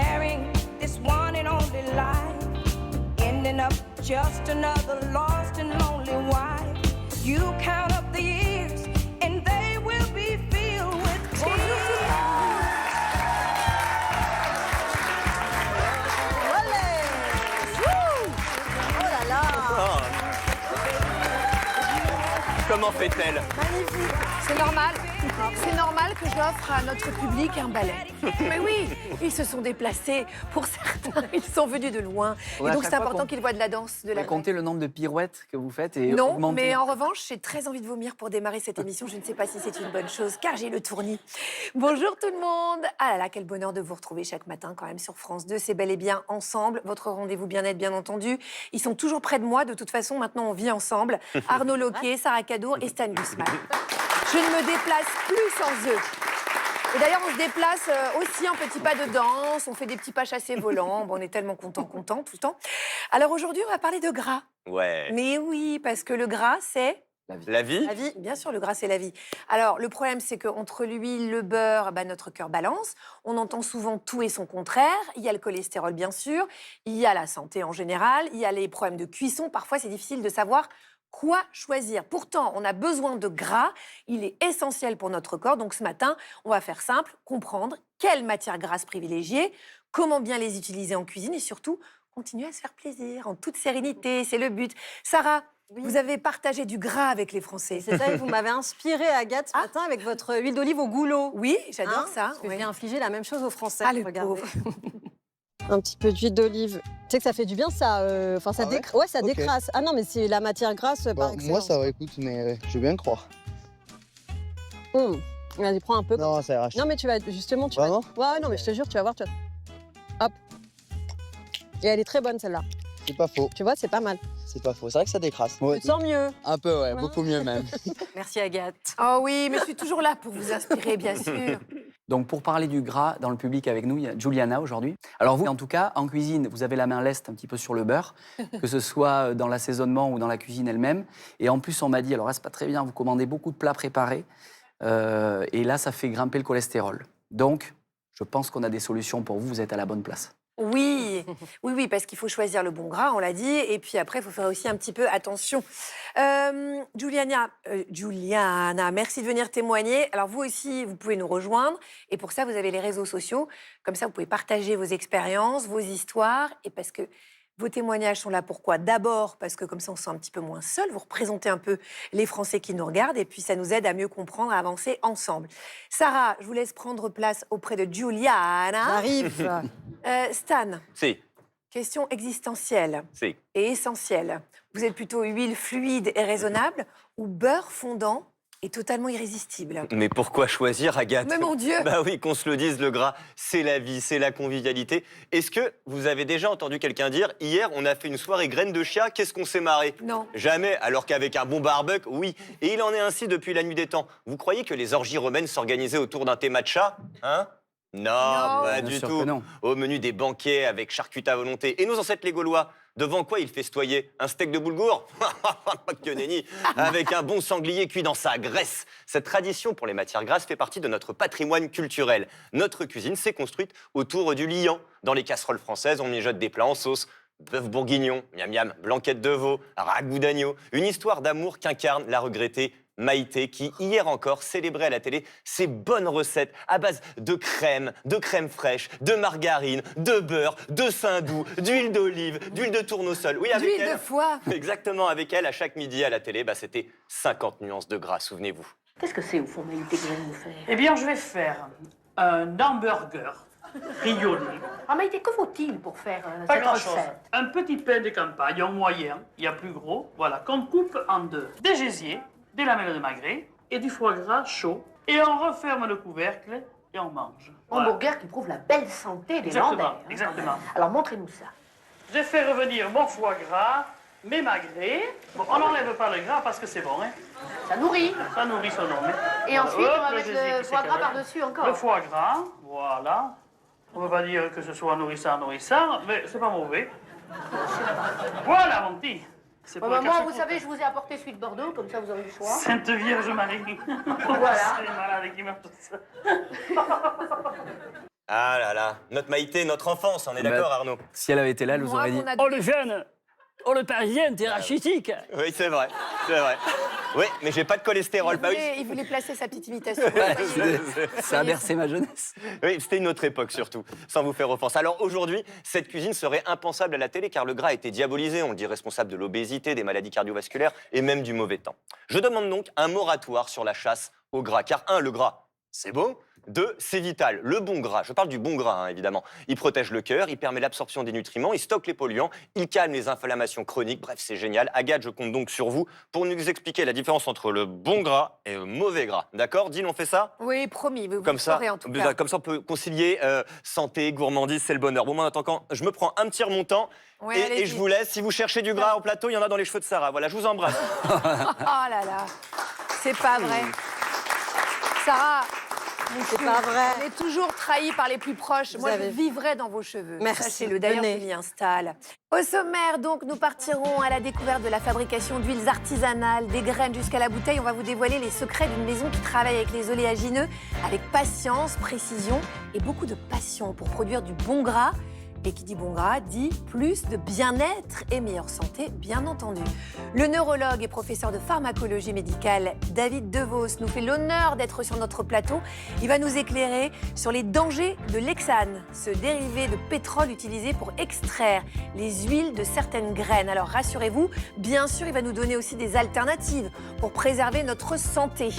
sharing this one and only life, ending up just another lost and lonely wife. You count up the years and they will be filled with tears. Oh là là. Comment fait-elle? Magnifique. C'est normal. C'est normal que j'offre à notre public un ballet. Mais oui, ils se sont déplacés. Pour certains, ils sont venus de loin. Ouais, et donc à c'est chaque fois important qu'on- qu'ils voient de la danse, de la Comptez le nombre de pirouettes que vous faites et Non, augmentez. mais en revanche, j'ai très envie de vomir pour démarrer cette émission. Je ne sais pas si c'est une bonne chose, car j'ai le tournis. Bonjour tout le monde. Ah là là, quel bonheur de vous retrouver chaque matin quand même sur France 2. C'est bel et bien ensemble. Votre rendez-vous bien-être, bien entendu. Ils sont toujours près de moi. De toute façon, maintenant, on vit ensemble. Arnaud Loquet, Sarah Cadour et Stan Gusman. Je ne me déplace plus sans eux. Et d'ailleurs, on se déplace aussi en petits pas de danse, on fait des petits pas chassés volants. Bon, on est tellement contents tout le temps. Alors aujourd'hui, on va parler de gras. Ouais. Mais oui, parce que le gras, c'est... La vie? La vie, bien sûr, le gras, c'est la vie. Alors, le problème, c'est qu'entre l'huile, le beurre, bah, notre cœur balance. On entend souvent tout et son contraire. Il y a le cholestérol, bien sûr. Il y a la santé en général. Il y a les problèmes de cuisson. Parfois, c'est difficile de savoir quoi choisir. Pourtant, on a besoin de gras. Il est essentiel pour notre corps. Donc, ce matin, on va faire simple, comprendre quelles matières grasses privilégier, comment bien les utiliser en cuisine et surtout, continuer à se faire plaisir en toute sérénité. C'est le but. Sarah, Oui. vous avez partagé du gras avec les Français. C'est ça, et vous m'avez inspiré, Agathe, ce matin avec votre huile d'olive au goulot. Oui, j'adore Hein, ça. Parce que ouais. j'ai infligé la même chose aux Français. Ah, le regardez. pauvre. Un petit peu d'huile d'olive. Tu sais que ça fait du bien, ça. Enfin, ça Ah ouais ouais, ça Ok. décrasse. Ah non, mais c'est la matière grasse par Bon, excellence. moi, ça va, écoute, mais je veux bien croire. Vas-y, prends un peu. Non, ça ira. Non, mais tu vas justement. Tu vas... Vraiment Ouais, non, mais je te jure, tu vas voir. Hop. Et elle est très bonne, celle-là. C'est pas faux, Tu vois, c'est pas mal. c'est pas faux. C'est vrai que ça décrasse. Tu te sens mieux. Un peu, ouais, Ouais. beaucoup mieux même. Merci, Agathe. Oh oui, mais je suis toujours là pour vous inspirer, bien sûr. Donc pour parler du gras dans le public avec nous, il y a Juliana aujourd'hui. Alors vous, en tout cas, en cuisine, vous avez la main leste un petit peu sur le beurre, que ce soit dans l'assaisonnement ou dans la cuisine elle-même. Et en plus, on m'a dit, alors là, c'est pas très bien, vous commandez beaucoup de plats préparés. Et là, ça fait grimper le cholestérol. Donc, je pense qu'on a des solutions pour vous, vous êtes à la bonne place. Oui, oui, parce qu'il faut choisir le bon gras, on l'a dit. Et puis après, il faut faire aussi un petit peu attention. Juliana, merci de venir témoigner. Alors vous aussi, vous pouvez nous rejoindre. Et pour ça, vous avez les réseaux sociaux. Comme ça, vous pouvez partager vos expériences, vos histoires. Et parce que vos témoignages sont là pourquoi? D'abord, parce que comme ça, on se sent un petit peu moins seul. Vous représentez un peu les Français qui nous regardent. Et puis, ça nous aide à mieux comprendre, à avancer ensemble. Sarah, je vous laisse prendre place auprès de Juliana. J'arrive. Stan, Si, question existentielle si. et essentielle. Vous êtes plutôt huile fluide et raisonnable ou beurre fondant et totalement irrésistible? Mais pourquoi choisir, Agathe? Mais mon Dieu! Bah oui, qu'on se le dise, le gras, c'est la vie, c'est la convivialité. Est-ce que vous avez déjà entendu quelqu'un dire « Hier, on a fait une soirée graines de chia, qu'est-ce qu'on s'est marré ?» Non. Jamais, alors qu'avec un bon barbecue, oui. Et il en est ainsi depuis la nuit des temps. Vous croyez que les orgies romaines s'organisaient autour d'un thé matcha? Hein? Non, pas Bien du sûr tout. que non. Au menu des banquets avec charcuterie à volonté. Et nos ancêtres les Gaulois, devant quoi ils festoyaient? Un steak de boulgour? Que nenni! Avec un bon sanglier cuit dans sa graisse. Cette tradition pour les matières grasses fait partie de notre patrimoine culturel. Notre cuisine s'est construite autour du liant. Dans les casseroles françaises, on mijote des plats en sauce. Bœuf bourguignon, miam miam, blanquette de veau, ragoût d'agneau. Une histoire d'amour qu'incarne la regrettée Maïté, qui hier encore célébrait à la télé ses bonnes recettes à base de crème fraîche, de margarine, de beurre, de saindoux, d'huile d'olive, d'huile de tournesol. Oui, avec D'huile elle. de foie. Exactement, avec elle, à chaque midi à la télé, c'était 50 nuances de gras, souvenez-vous. Qu'est-ce que c'est au fond, Maïté, que vous allez nous faire? Eh bien, je vais faire un hamburger rayonné. Ah, Maïté, que faut-il pour faire Pas cette grand-chose. recette? Un petit pain de campagne, en moyen, il y a plus gros, voilà, qu'on coupe en deux. Des gésiers, des lamelles de magret et du foie gras chaud. Et on referme le couvercle et on mange. Voilà. Hamburger qui prouve la belle santé des Exactement, Landais. hein. exactement. Alors, montrez-nous ça. J'ai fait revenir mon foie gras, mes magrets. Bon, on n'enlève pas le gras parce que c'est bon, hein. Ça nourrit. Ça nourrit son homme. hein. Et ensuite, Hop, on va mettre gésier le qui foie gras s'écale. par-dessus encore. Le foie gras, voilà. On ne peut pas dire que ce soit nourrissant, mais c'est pas mauvais. Voilà, mon petit. C'est Ouais, pour bah, le moi, café vous pour- savez, je vous ai apporté celui de Bordeaux, comme ça vous aurez le choix. Sainte Vierge Marie. Voilà. C'est malade qui mange ça. Ah là là, notre Maïté, notre enfance, on est Bah, d'accord Arnaud? Si elle avait été là, elle vous Moi, aurait dit. mon ad- Oh le jeune, oh le parisien, t'es rachitique. Oui, c'est vrai, c'est vrai. Oui, mais j'ai pas de cholestérol. Bah oui. il voulait placer sa petite imitation. Ouais, ça a bercé ma jeunesse. Oui, c'était une autre époque surtout, sans vous faire offense. Alors aujourd'hui, cette cuisine serait impensable à la télé car le gras a été diabolisé, on le dit responsable de l'obésité, des maladies cardiovasculaires et même du mauvais temps. Je demande donc un moratoire sur la chasse au gras, car 1, le gras, c'est beau. 2, c'est vital. Le bon gras, je parle du bon gras, hein, évidemment. Il protège le cœur, il permet l'absorption des nutriments, il stocke les polluants, il calme les inflammations chroniques. Bref, c'est génial. Agathe, je compte donc sur vous pour nous expliquer la différence entre le bon gras et le mauvais gras. D'accord, Dean, on fait ça? Oui, promis, vous Comme le ça, saurez en tout cas. comme ça, on peut concilier santé, gourmandise, c'est le bonheur. Bon, moi, en attendant, je me prends un petit remontant Ouais, et allez-y. je vous laisse. Si vous cherchez du gras au plateau, il y en a dans les cheveux de Sarah. Voilà, je vous embrasse. Oh là là, c'est pas vrai. Sarah, C'est pas vrai. on est toujours trahis par les plus proches. Moi, je avez- vivrai dans vos cheveux. Merci. Sachez-le, d'ailleurs, Venez. je m'y installe. Au sommaire, donc, nous partirons à la découverte de la fabrication d'huiles artisanales, des graines jusqu'à la bouteille. On va vous dévoiler les secrets d'une maison qui travaille avec les oléagineux, avec patience, précision et beaucoup de passion pour produire du bon gras. Et qui dit bon gras dit plus de bien-être et meilleure santé, bien entendu. Le neurologue et professeur de pharmacologie médicale David Devos nous fait l'honneur d'être sur notre plateau. Il va nous éclairer sur les dangers de l'hexane, ce dérivé de pétrole utilisé pour extraire les huiles de certaines graines. Alors rassurez-vous, bien sûr, il va nous donner aussi des alternatives pour préserver notre santé.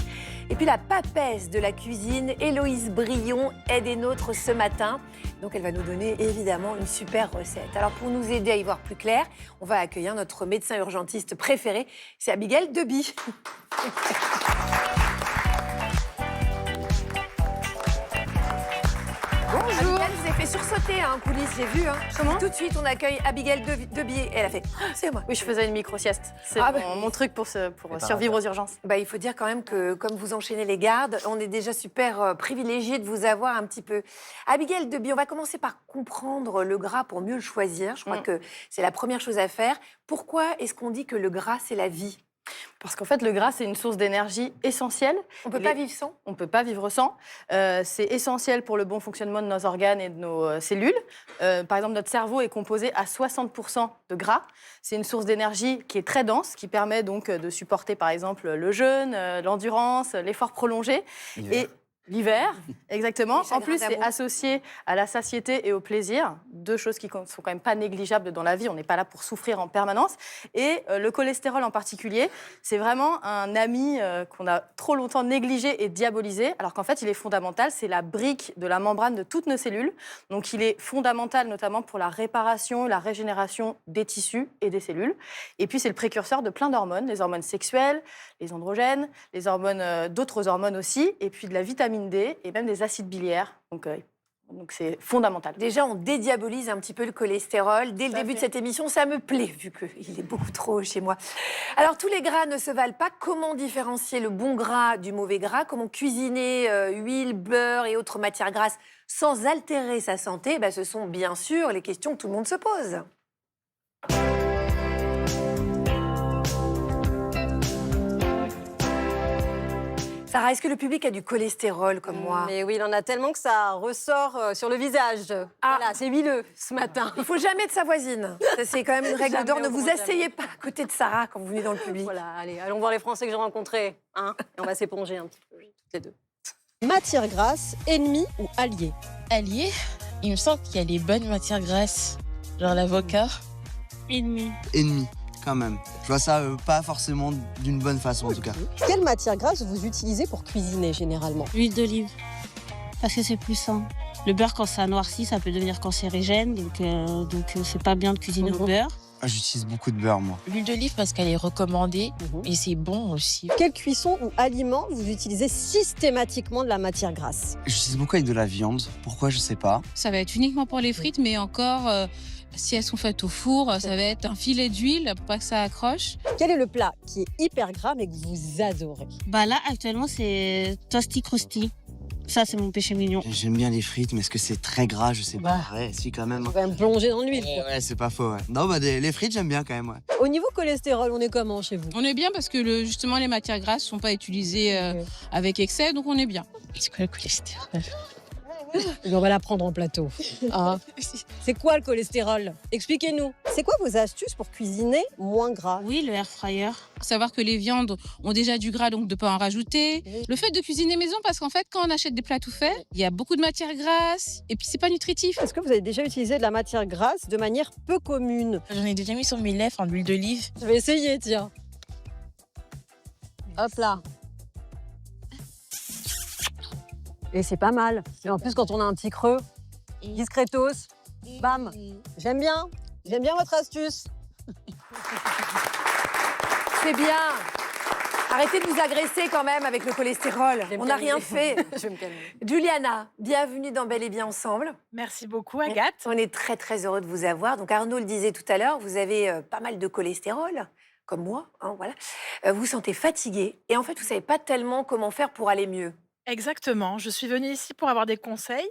Et puis la papesse de la cuisine, Héloïse Brion, est des nôtres ce matin. Donc elle va nous donner évidemment une super recette. Alors pour nous aider à y voir plus clair, on va accueillir notre médecin urgentiste préféré, c'est Abigail Deby. Bonjour. Abigail, je vous ai fait sursauter en coulisses, j'ai vu. Comment? Tout de suite, on accueille Abigail Deby. Et elle a fait « C'est moi ». Oui, je faisais une micro-sieste. C'est Ah bah. mon truc pour survivre aux urgences. Bah, il faut dire quand même que comme vous enchaînez les gardes, on est déjà super privilégiés de vous avoir un petit peu. Abigail Deby, on va commencer par comprendre le gras pour mieux le choisir. Je crois que c'est la première chose à faire. Pourquoi est-ce qu'on dit que le gras, c'est la vie? Parce qu'en fait, le gras, c'est une source d'énergie essentielle. On ne peut pas vivre sans? On ne peut pas vivre sans. C'est essentiel pour le bon fonctionnement de nos organes et de nos cellules. Par exemple, notre cerveau est composé à 60% de gras. C'est une source d'énergie qui est très dense, qui permet donc de supporter, par exemple, le jeûne, l'endurance, l'effort prolongé. L'hiver. Et l'hiver, exactement. Les chagrins En plus, c'est d'amour. associé à la satiété et au plaisir. Deux choses qui ne sont quand même pas négligeables dans la vie. On n'est pas là pour souffrir en permanence. Et le cholestérol en particulier, c'est vraiment un ami qu'on a trop longtemps négligé et diabolisé, alors qu'en fait, il est fondamental. C'est la brique de la membrane de toutes nos cellules. Donc, il est fondamental notamment pour la réparation, la régénération des tissus et des cellules. Et puis, c'est le précurseur de plein d'hormones, les hormones sexuelles, les androgènes, les hormones, d'autres hormones aussi, et puis de la vitamine D et même des acides biliaires. Donc c'est fondamental. Déjà, on dédiabolise un petit peu le cholestérol. Dès le Tout à début de fait. cette émission, ça me plaît, vu qu'il est beaucoup trop chez moi. Alors, tous les gras ne se valent pas. Comment différencier le bon gras du mauvais gras? Comment cuisiner huile, beurre et autres matières grasses sans altérer sa santé? Ce sont bien sûr les questions que tout le monde se pose. Sarah, est-ce que le public a du cholestérol comme moi? Mais oui, il en a tellement que ça ressort sur le visage. Voilà, c'est huileux ce matin. Il ne faut jamais de sa voisine. Ça, c'est quand même une règle Jamais, d'or. Ne au vous grand asseyez jamais. pas à côté de Sarah quand vous venez dans le public. Voilà, allez, allons voir les Français que j'ai rencontrés. Hein, et on va s'éponger un petit peu, toutes les deux. Matière grasse, ennemi ou allié? Allié, il me semble qu'il y a les bonnes matières grasses, genre l'avocat. Ennemi. Ennemi, quand même. Je vois ça pas forcément d'une bonne façon, en tout cas. Quelle matière grasse vous utilisez pour cuisiner généralement? L'huile d'olive. Parce que c'est plus sain. Le beurre, quand ça noircit, ça peut devenir cancérigène. Donc c'est pas bien de cuisiner au beurre. J'utilise beaucoup de beurre, moi. L'huile d'olive parce qu'elle est recommandée et c'est bon aussi. Quelle cuisson ou aliment vous utilisez systématiquement de la matière grasse? J'utilise beaucoup avec de la viande. Pourquoi, je sais pas. Ça va être uniquement pour les frites, mais encore, si elles sont faites au four, ça va être un filet d'huile pour pas que ça accroche. Quel est le plat qui est hyper gras mais que vous adorez? Bah là, actuellement, c'est toasty crusty. Ça, c'est mon péché mignon. J'aime bien les frites, mais est-ce que c'est très gras? Je sais pas. Ouais, si, quand même. On va me plonger dans l'huile. Ouais, c'est pas faux, ouais. Non, les frites, j'aime bien quand même, ouais. Au niveau cholestérol, on est comment chez vous? On est bien parce que justement les matières grasses sont pas utilisées avec excès, donc on est bien. C'est quoi le cholestérol? On va la prendre en plateau. Hein. C'est quoi le cholestérol? Expliquez-nous. C'est quoi vos astuces pour cuisiner moins gras? Oui, le air fryer. Faut savoir que les viandes ont déjà du gras, donc de ne pas en rajouter. Le fait de cuisiner maison, parce qu'en fait, quand on achète des plats tout faits, il y a beaucoup de matières grasses et puis c'est pas nutritif. Est-ce que vous avez déjà utilisé de la matière grasse de manière peu commune? J'en ai déjà mis sur mes lèvres en huile d'olive. Je vais essayer, tiens. Hop là. Et c'est pas mal. Et en plus, quand on a un petit creux, discretos, bam. J'aime bien votre astuce. C'est bien. Arrêtez de nous agresser quand même avec le cholestérol. On n'a rien fait. Je vais me calmer. Juliana, bienvenue dans Bel et Bien Ensemble. Merci beaucoup, Agathe. On est très très heureux de vous avoir. Donc Arnaud le disait tout à l'heure, vous avez pas mal de cholestérol, comme moi. Hein, voilà. Vous vous sentez fatigué et en fait, vous ne savez pas tellement comment faire pour aller mieux. Exactement. Je suis venue ici pour avoir des conseils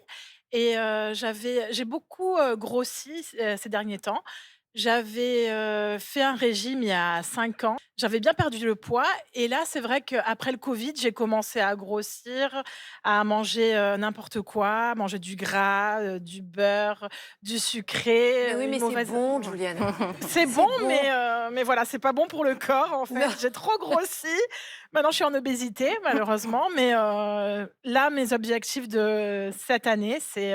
et j'ai beaucoup grossi ces derniers temps. J'avais fait un régime il y a 5 ans. J'avais bien perdu le poids et là, c'est vrai qu'après le Covid, j'ai commencé à grossir, à manger n'importe quoi, à manger du gras, du beurre, du sucré. Mais oui, une mais mauvaise- c'est bon, Juliana. C'est bon, mais voilà, c'est pas bon pour le corps en fait. Non. J'ai trop grossi. Maintenant, je suis en obésité, malheureusement. Mais là, mes objectifs de cette année, c'est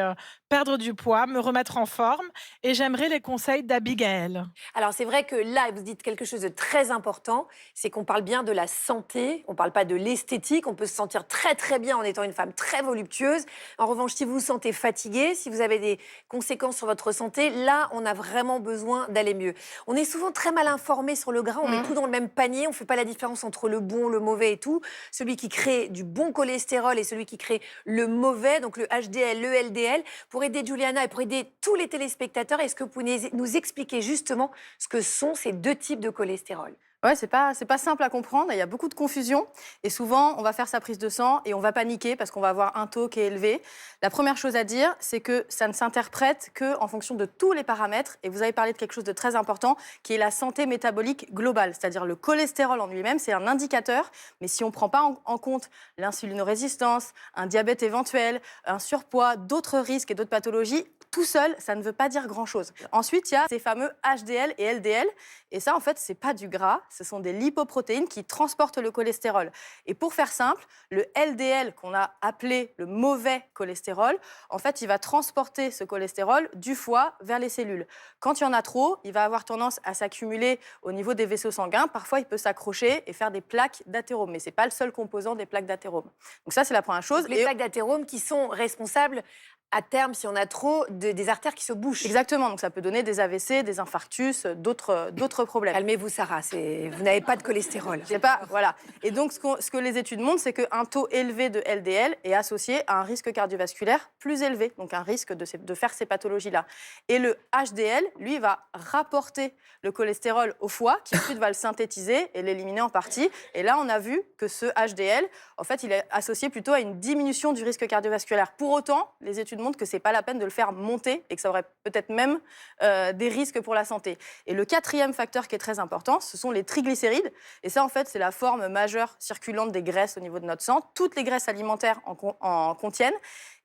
perdre du poids, me remettre en forme. Et j'aimerais les conseils d'Abigaël. Alors c'est vrai que là, vous dites quelque chose de très important, c'est qu'on parle bien de la santé, on ne parle pas de l'esthétique, on peut se sentir très très bien en étant une femme très voluptueuse. En revanche, si vous vous sentez fatigué, si vous avez des conséquences sur votre santé, là, on a vraiment besoin d'aller mieux. On est souvent très mal informé sur le gras, on met tout dans le même panier, on ne fait pas la différence entre le bon, le mauvais et tout. Celui qui crée du bon cholestérol et celui qui crée le mauvais, donc le HDL, le LDL. Pour aider Juliana et pour aider tous les téléspectateurs, est-ce que vous pouvez nous expliquer justement ce que sont ces deux types de cholestérol? Ouais, c'est pas simple à comprendre, il y a beaucoup de confusion et souvent on va faire sa prise de sang et on va paniquer parce qu'on va avoir un taux qui est élevé. La première chose à dire, c'est que ça ne s'interprète qu'en fonction de tous les paramètres et vous avez parlé de quelque chose de très important qui est la santé métabolique globale, c'est-à-dire le cholestérol en lui-même, c'est un indicateur, mais si on ne prend pas en compte l'insulinorésistance, un diabète éventuel, un surpoids, d'autres risques et d'autres pathologies, tout seul, ça ne veut pas dire grand-chose. Ensuite, il y a ces fameux HDL et LDL. Et ça, en fait, ce n'est pas du gras, ce sont des lipoprotéines qui transportent le cholestérol. Et pour faire simple, le LDL, qu'on a appelé le mauvais cholestérol, en fait, il va transporter ce cholestérol du foie vers les cellules. Quand il y en a trop, il va avoir tendance à s'accumuler au niveau des vaisseaux sanguins. Parfois, il peut s'accrocher et faire des plaques d'athérome. Mais ce n'est pas le seul composant des plaques d'athérome. Donc ça, c'est la première chose. Les plaques d'athérome qui sont responsables à terme, si on a trop, des artères qui se bouchent. Exactement, donc ça peut donner des AVC, des infarctus, d'autres problèmes. Calmez-vous, Sarah, vous n'avez pas de cholestérol. C'est pas, voilà. Et donc, ce que les études montrent, c'est qu'un taux élevé de LDL est associé à un risque cardiovasculaire plus élevé, donc un risque de faire ces pathologies-là. Et le HDL, lui, va rapporter le cholestérol au foie, qui ensuite va le synthétiser et l'éliminer en partie. Et là, on a vu que ce HDL, en fait, il est associé plutôt à une diminution du risque cardiovasculaire. Pour autant, les études montrent que ce n'est pas la peine de le faire monter et que ça aurait peut-être même des risques pour la santé. Et le quatrième facteur qui est très important, ce sont les triglycérides. Et ça, en fait, c'est la forme majeure circulante des graisses au niveau de notre sang. Toutes les graisses alimentaires en contiennent.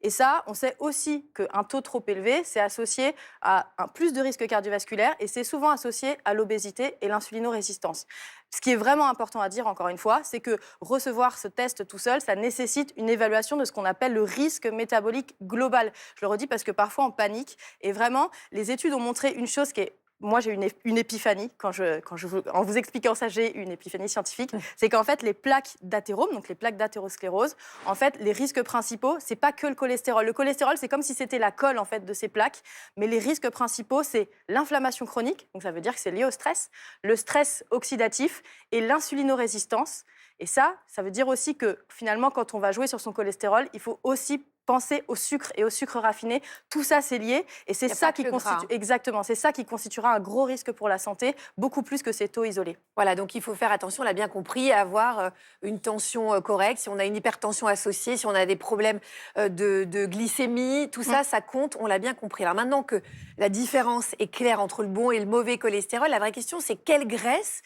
Et ça, on sait aussi qu'un taux trop élevé, c'est associé à un plus de risque cardiovasculaire et c'est souvent associé à l'obésité et l'insulinorésistance. Ce qui est vraiment important à dire, encore une fois, c'est que recevoir ce test tout seul, ça nécessite une évaluation de ce qu'on appelle le risque métabolique global. Je le redis parce que parfois on panique. Et vraiment, les études ont montré une chose qui est... Moi, j'ai eu une épiphanie, en vous expliquant ça, j'ai eu une épiphanie scientifique. C'est qu'en fait, les plaques d'athérome, donc les plaques d'athérosclérose, en fait, les risques principaux, c'est pas que le cholestérol. Le cholestérol, c'est comme si c'était la colle, en fait, de ces plaques. Mais les risques principaux, c'est l'inflammation chronique, donc ça veut dire que c'est lié au stress, le stress oxydatif et l'insulinorésistance. Et ça veut dire aussi que, finalement, quand on va jouer sur son cholestérol, il faut aussi penser au sucre et au sucre raffiné. Tout ça, c'est lié. Et c'est ça qui constitue... Exactement, c'est ça qui constituera un gros risque pour la santé, beaucoup plus que ces taux isolés. Voilà, donc il faut faire attention, on l'a bien compris, à avoir une tension correcte. Si on a une hypertension associée, si on a des problèmes de glycémie, tout ça, ça compte, on l'a bien compris. Alors maintenant que la différence est claire entre le bon et le mauvais cholestérol, la vraie question, c'est quelle graisse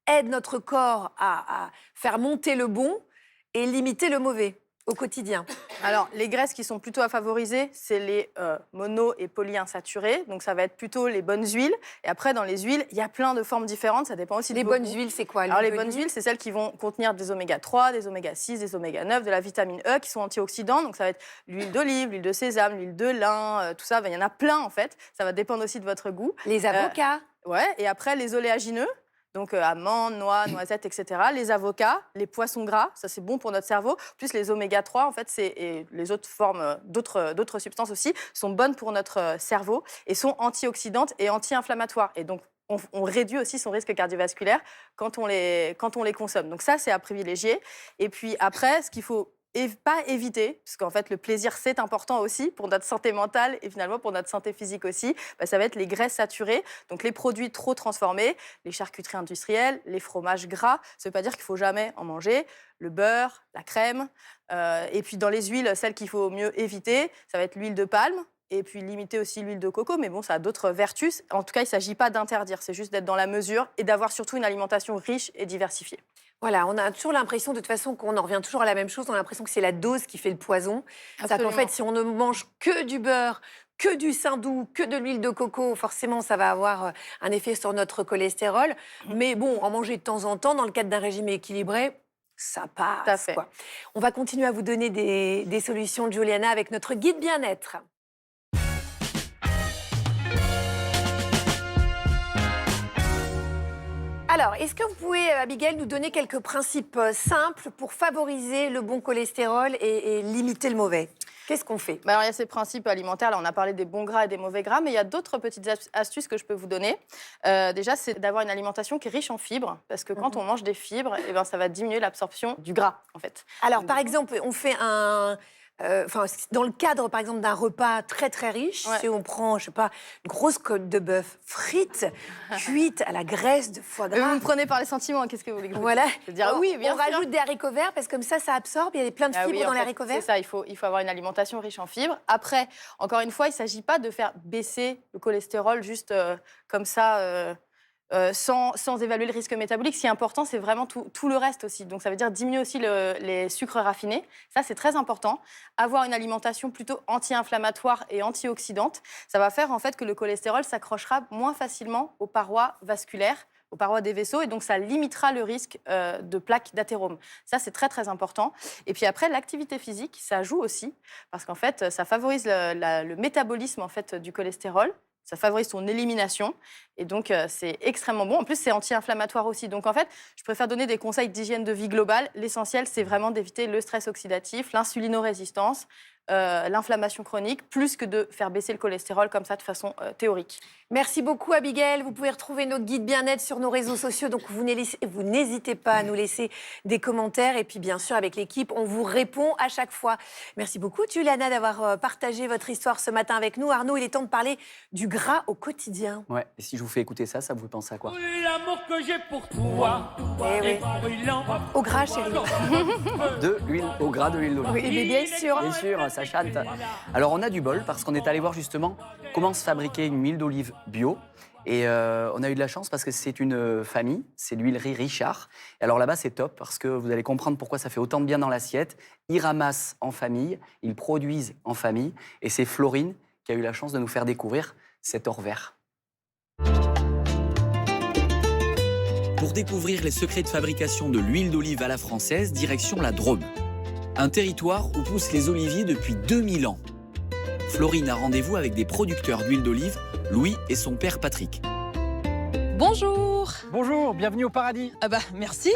aide notre corps à faire monter le bon et limiter le mauvais? au quotidien? Alors, les graisses qui sont plutôt à favoriser, c'est les mono- et polyinsaturés. Donc, ça va être plutôt les bonnes huiles. Et après, dans les huiles, il y a plein de formes différentes. Ça dépend aussi Les de bonnes huiles, c'est quoi? Alors, les L'huile bonnes d'olive? huiles, c'est celles qui vont contenir des oméga 3, des oméga 6, des oméga 9, de la vitamine E, qui sont antioxydants. Donc, ça va être l'huile d'olive, l'huile de sésame, l'huile de lin, tout ça. Il y en a plein, en fait. Ça va dépendre aussi de votre goût. Les avocats? Ouais. Et après, les oléagineux. Donc amandes, noix, noisettes, etc. Les avocats, les poissons gras, ça c'est bon pour notre cerveau. Plus les oméga 3, en fait, et les autres formes, d'autres substances aussi, sont bonnes pour notre cerveau et sont antioxydantes et anti-inflammatoires. Et donc, on réduit aussi son risque cardiovasculaire quand on les consomme. Donc ça, c'est à privilégier. Et puis après, ce qu'il faut pas éviter, parce qu'en fait, le plaisir, c'est important aussi pour notre santé mentale et finalement pour notre santé physique aussi, ça va être les graisses saturées, donc les produits trop transformés, les charcuteries industrielles, les fromages gras. Ça ne veut pas dire qu'il ne faut jamais en manger. Le beurre, la crème. Et puis dans les huiles, celles qu'il faut mieux éviter, ça va être l'huile de palme. Et puis limiter aussi l'huile de coco, mais bon, ça a d'autres vertus. En tout cas, il ne s'agit pas d'interdire, c'est juste d'être dans la mesure et d'avoir surtout une alimentation riche et diversifiée. Voilà, on a toujours l'impression de toute façon qu'on en revient toujours à la même chose. On a l'impression que c'est la dose qui fait le poison. C'est-à-dire qu'en fait, si on ne mange que du beurre, que du saindoux, que de l'huile de coco, forcément, ça va avoir un effet sur notre cholestérol. Mais bon, en manger de temps en temps, dans le cadre d'un régime équilibré, ça passe, quoi. On va continuer à vous donner des solutions, Juliana, avec notre guide bien-être. Alors, est-ce que vous pouvez, Abigail, nous donner quelques principes simples pour favoriser le bon cholestérol et limiter le mauvais? Qu'est-ce qu'on fait? Alors, il y a ces principes alimentaires. Là, on a parlé des bons gras et des mauvais gras, mais il y a d'autres petites astuces que je peux vous donner. Déjà, c'est d'avoir une alimentation qui est riche en fibres, parce que quand on mange des fibres, ça va diminuer l'absorption du gras, en fait. Alors, par exemple, on fait dans le cadre, par exemple, d'un repas très, très riche, si on prend, je sais pas, une grosse côte de bœuf frite, cuite à la graisse de foie gras. Vous me prenez par les sentiments, qu'est-ce que vous voulez que je Voilà. je veux dire, oui, bien on sûr. rajoute des haricots verts, parce que comme ça absorbe, il y a plein de fibres dans les haricots verts. C'est ça, il faut avoir une alimentation riche en fibres. Après, encore une fois, il ne s'agit pas de faire baisser le cholestérol juste comme ça... sans évaluer le risque métabolique. Ce qui est important, c'est vraiment tout le reste aussi. Donc, ça veut dire diminuer aussi les sucres raffinés. Ça, c'est très important. Avoir une alimentation plutôt anti-inflammatoire et antioxydante, ça va faire en fait que le cholestérol s'accrochera moins facilement aux parois vasculaires, aux parois des vaisseaux, et donc ça limitera le risque de plaques d'athérome. Ça, c'est très, très important. Et puis après, l'activité physique, ça joue aussi, parce qu'en fait, ça favorise le métabolisme en fait, du cholestérol. Ça favorise son élimination et donc c'est extrêmement bon. En plus, c'est anti-inflammatoire aussi. Donc en fait, je préfère donner des conseils d'hygiène de vie globale. L'essentiel, c'est vraiment d'éviter le stress oxydatif, l'insulinorésistance, l'inflammation chronique, plus que de faire baisser le cholestérol comme ça de façon théorique. Merci beaucoup, Abigail. Vous pouvez retrouver notre guide bien-être sur nos réseaux sociaux. Donc, vous n'hésitez pas à nous laisser des commentaires. Et puis, bien sûr, avec l'équipe, on vous répond à chaque fois. Merci beaucoup, Juliana, d'avoir partagé votre histoire ce matin avec nous. Arnaud, il est temps de parler du gras au quotidien. Ouais, et si je vous fais écouter ça, ça vous pense à quoi? L'amour que j'ai pour toi. Au gras, chérie. Au gras de l'huile d'olive. Oui, mais bien sûr. Bien sûr, ça chante. Alors, on a du bol parce qu'on est allé voir justement comment se fabriquer une huile d'olive bio. Et on a eu de la chance parce que c'est une famille, c'est l'huilerie Richard. Et alors là-bas, c'est top parce que vous allez comprendre pourquoi ça fait autant de bien dans l'assiette. Ils ramassent en famille, ils produisent en famille. Et c'est Florine qui a eu la chance de nous faire découvrir cet or vert. Pour découvrir les secrets de fabrication de l'huile d'olive à la française, direction la Drôme. Un territoire où poussent les oliviers depuis 2000 ans. Florine a rendez-vous avec des producteurs d'huile d'olive, Louis et son père Patrick. Bonjour. Bonjour, bienvenue au paradis. Ah bah merci.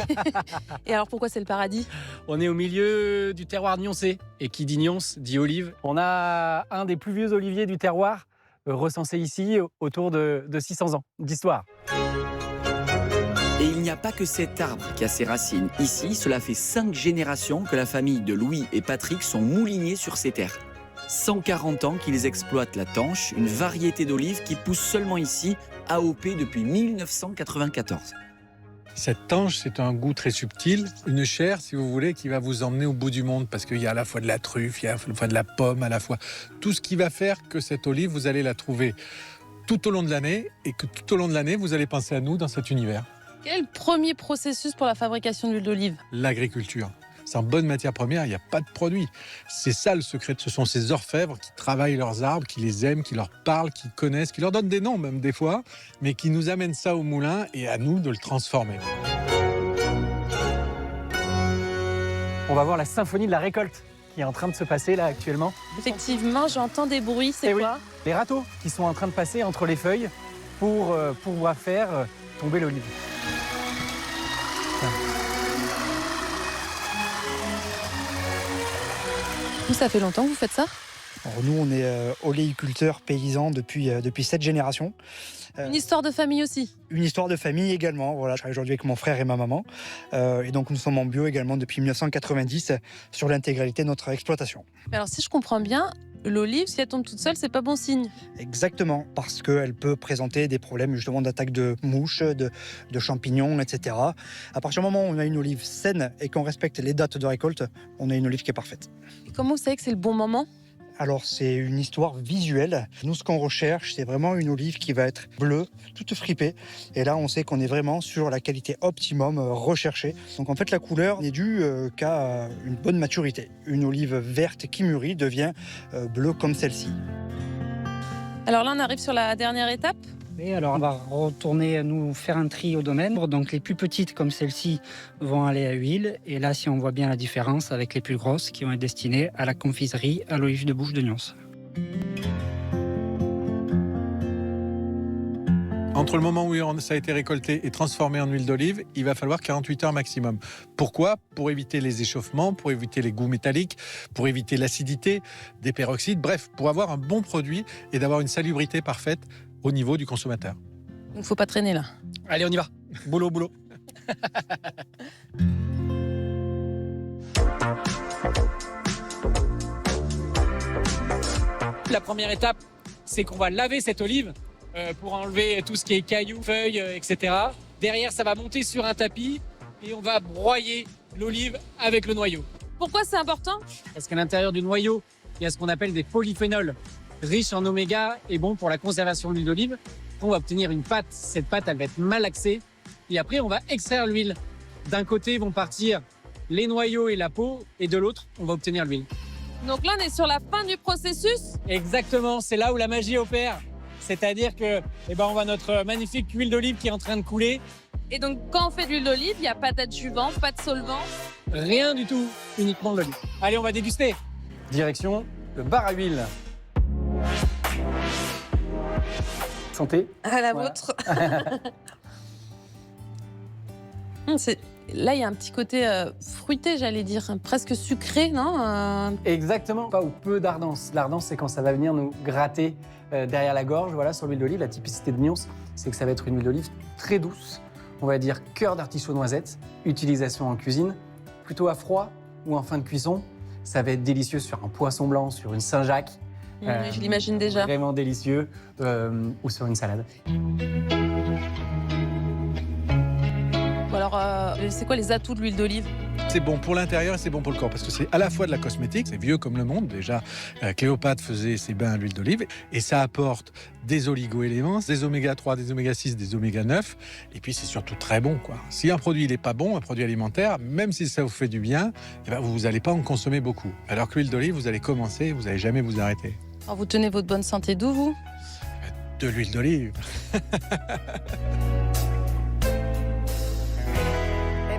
Et alors pourquoi c'est le paradis? On est au milieu du terroir gnoncé. Et qui dit gnonce dit olive. On a un des plus vieux oliviers du terroir recensé ici autour de 600 ans d'histoire. Et il n'y a pas que cet arbre qui a ses racines. Ici, cela fait 5 générations que la famille de Louis et Patrick sont mouliniers sur ces terres. 140 ans qu'ils exploitent la tanche, une variété d'olives qui pousse seulement ici, AOP depuis 1994. Cette tanche, c'est un goût très subtil, une chair, si vous voulez, qui va vous emmener au bout du monde, parce qu'il y a à la fois de la truffe, il y a à la fois de la pomme, à la fois tout ce qui va faire que cette olive, vous allez la trouver tout au long de l'année, et que tout au long de l'année, vous allez penser à nous dans cet univers. Quel est le premier processus pour la fabrication d'huile d'olive? L'agriculture. sans bonne matière première, il n'y a pas de produit. C'est ça le secret. Ce sont ces orfèvres qui travaillent leurs arbres, qui les aiment, qui leur parlent, qui connaissent, qui leur donnent des noms même des fois, mais qui nous amènent ça au moulin et à nous de le transformer. On va voir la symphonie de la récolte qui est en train de se passer là actuellement. Effectivement, j'entends des bruits, c'est Eh oui, quoi? les râteaux qui sont en train de passer entre les feuilles pour pouvoir faire tomber l'olive. Vous, ça fait longtemps que vous faites ça? Alors nous, on est oléiculteurs paysans depuis 7 générations. Une histoire de famille aussi? Une histoire de famille également. Voilà, je travaille aujourd'hui avec mon frère et ma maman. Et donc, nous sommes en bio également depuis 1990 sur l'intégralité de notre exploitation. Mais alors, si je comprends bien, l'olive, si elle tombe toute seule, c'est pas bon signe. Exactement, parce qu'elle peut présenter des problèmes justement d'attaque de mouches, de champignons, etc. À partir du moment où on a une olive saine et qu'on respecte les dates de récolte, on a une olive qui est parfaite. Et comment vous savez que c'est le bon moment? Alors, c'est une histoire visuelle. Nous, ce qu'on recherche, c'est vraiment une olive qui va être bleue, toute fripée. Et là, on sait qu'on est vraiment sur la qualité optimum recherchée. Donc, en fait, la couleur n'est due qu'à une bonne maturité. Une olive verte qui mûrit devient bleue comme celle-ci. Alors là, on arrive sur la dernière étape. Et alors, on va retourner nous faire un tri au domaine. Donc, les plus petites, comme celle-ci, vont aller à huile. Et là, si on voit bien la différence avec les plus grosses, qui vont être destinées à la confiserie à l'olive de bouche de Nyons. Entre le moment où ça a été récolté et transformé en huile d'olive, il va falloir 48 heures maximum. Pourquoi? Pour éviter les échauffements, pour éviter les goûts métalliques, pour éviter l'acidité, des peroxydes, bref, pour avoir un bon produit et d'avoir une salubrité parfaite au niveau du consommateur. Donc, faut pas traîner là. Allez, on y va. Boulot, boulot. La première étape, c'est qu'on va laver cette olive pour enlever tout ce qui est cailloux, feuilles, etc. Derrière, ça va monter sur un tapis et on va broyer l'olive avec le noyau. Pourquoi c'est important? Parce qu'à l'intérieur du noyau, il y a ce qu'on appelle des polyphénols, riches en oméga et bon pour la conservation de l'huile d'olive. On va obtenir une pâte. Cette pâte, elle va être malaxée. Et après, on va extraire l'huile. D'un côté vont partir les noyaux et la peau, et de l'autre, on va obtenir l'huile. Donc là, on est sur la fin du processus. Exactement, c'est là où la magie opère. C'est-à-dire que, on voit notre magnifique huile d'olive qui est en train de couler. Et donc, quand on fait de l'huile d'olive, il n'y a pas d'adjuvant, pas de solvant. Rien du tout, uniquement de l'olive. Allez, on va déguster. Direction le bar à huile. Santé. À la Voilà. vôtre. Là, il y a un petit côté fruité, j'allais dire, presque sucré, non? Exactement, pas ou peu d'ardence. L'ardence, c'est quand ça va venir nous gratter derrière la gorge, voilà, sur l'huile d'olive. La typicité de Nyons, c'est que ça va être une huile d'olive très douce. On va dire cœur d'artichaut noisette, utilisation en cuisine, plutôt à froid ou en fin de cuisson. Ça va être délicieux sur un poisson blanc, sur une Saint-Jacques. Je l'imagine déjà. Vraiment délicieux, ou sur une salade. Alors, c'est quoi les atouts de l'huile d'olive? C'est bon pour l'intérieur et c'est bon pour le corps parce que c'est à la fois de la cosmétique, c'est vieux comme le monde. Déjà, Cléopâtre faisait ses bains à l'huile d'olive et ça apporte des oligo-éléments, des oméga 3, des oméga 6, des oméga 9 et puis c'est surtout très bon, quoi. Si un produit n'est pas bon, un produit alimentaire, même si ça vous fait du bien, vous n'allez pas en consommer beaucoup. Alors que l'huile d'olive, vous allez commencer, vous n'allez jamais vous arrêter. Alors, vous tenez votre bonne santé d'où, vous? De l'huile d'olive.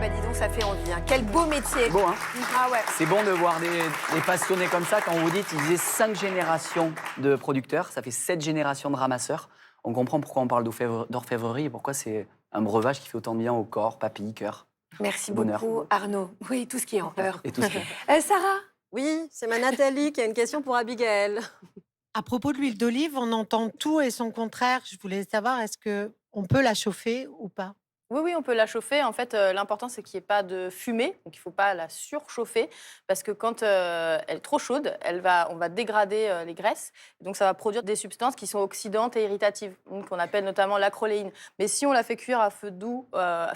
Dis donc, ça fait envie. Hein. Quel beau métier. Beau, hein? Ah ouais. C'est bon de voir des passionnés comme ça. Quand vous dites qu'ils disaient 5 générations de producteurs, ça fait 7 générations de ramasseurs. On comprend pourquoi on parle d'orfèvrerie et pourquoi c'est un breuvage qui fait autant de bien au corps, papilles, cœur. Merci bonheur. beaucoup, Arnaud. Oui, tout ce qui est en heure. Et tout ce qui est... Sarah? Oui, c'est ma Nathalie qui a une question pour Abigail. À propos de l'huile d'olive, on entend tout et son contraire. Je voulais savoir, est-ce qu'on peut la chauffer ou pas? Oui, on peut la chauffer. En fait, l'important, c'est qu'il n'y ait pas de fumée. Donc, il ne faut pas la surchauffer parce que quand elle est trop chaude, on va dégrader les graisses. Donc, ça va produire des substances qui sont oxydantes et irritatives, qu'on appelle notamment l'acroléine. Mais si on la fait cuire à feu doux, à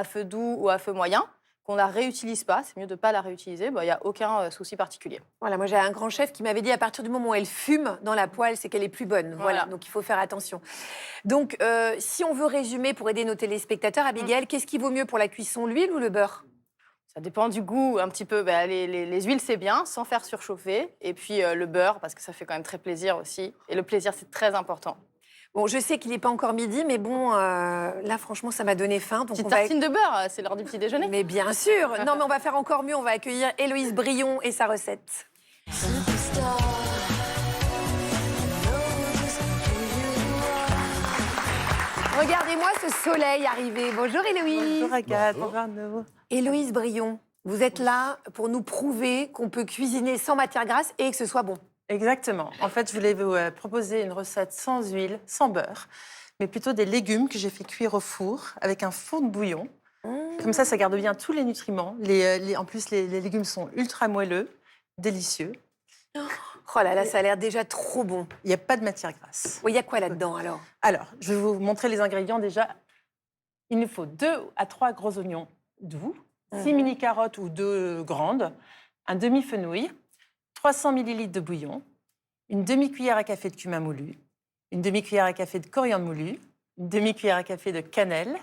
feu doux ou à feu moyen, qu'on ne la réutilise pas, c'est mieux de ne pas la réutiliser, il n'y a aucun souci particulier. Voilà, moi j'ai un grand chef qui m'avait dit à partir du moment où elle fume dans la poêle, c'est qu'elle est plus bonne. Voilà, donc il faut faire attention. Donc, si on veut résumer pour aider nos téléspectateurs, Abigail, qu'est-ce qui vaut mieux pour la cuisson, l'huile ou le beurre? Ça dépend du goût un petit peu. Les huiles, c'est bien, sans faire surchauffer. Et puis le beurre, parce que ça fait quand même très plaisir aussi. Et le plaisir, c'est très important. Bon, je sais qu'il n'est pas encore midi, mais bon, là, franchement, ça m'a donné faim. Donc Petite tartine de beurre, c'est l'heure du petit déjeuner. Mais bien sûr. Non, mais on va faire encore mieux. On va accueillir Héloïse Brion et sa recette. Regardez-moi ce soleil arriver. Bonjour Héloïse. Bonjour Agathe, bonjour Arnaud. Héloïse Brion, vous êtes là pour nous prouver qu'on peut cuisiner sans matière grasse et que ce soit bon. Exactement. En fait, je voulais vous proposer une recette sans huile, sans beurre, mais plutôt des légumes que j'ai fait cuire au four avec un fond de bouillon. Comme ça garde bien tous les nutriments. En plus, les légumes sont ultra moelleux, délicieux. Oh là là, ça a l'air déjà trop bon. Il n'y a pas de matière grasse. Oui, il y a quoi là-dedans alors? Alors, je vais vous montrer les ingrédients déjà. Il nous faut 2 à 3 gros oignons doux, 6 mini carottes ou 2 grandes, un demi-fenouil, 300 ml de bouillon, une demi-cuillère à café de cumin moulu, une demi-cuillère à café de coriandre moulu, une demi-cuillère à café de cannelle,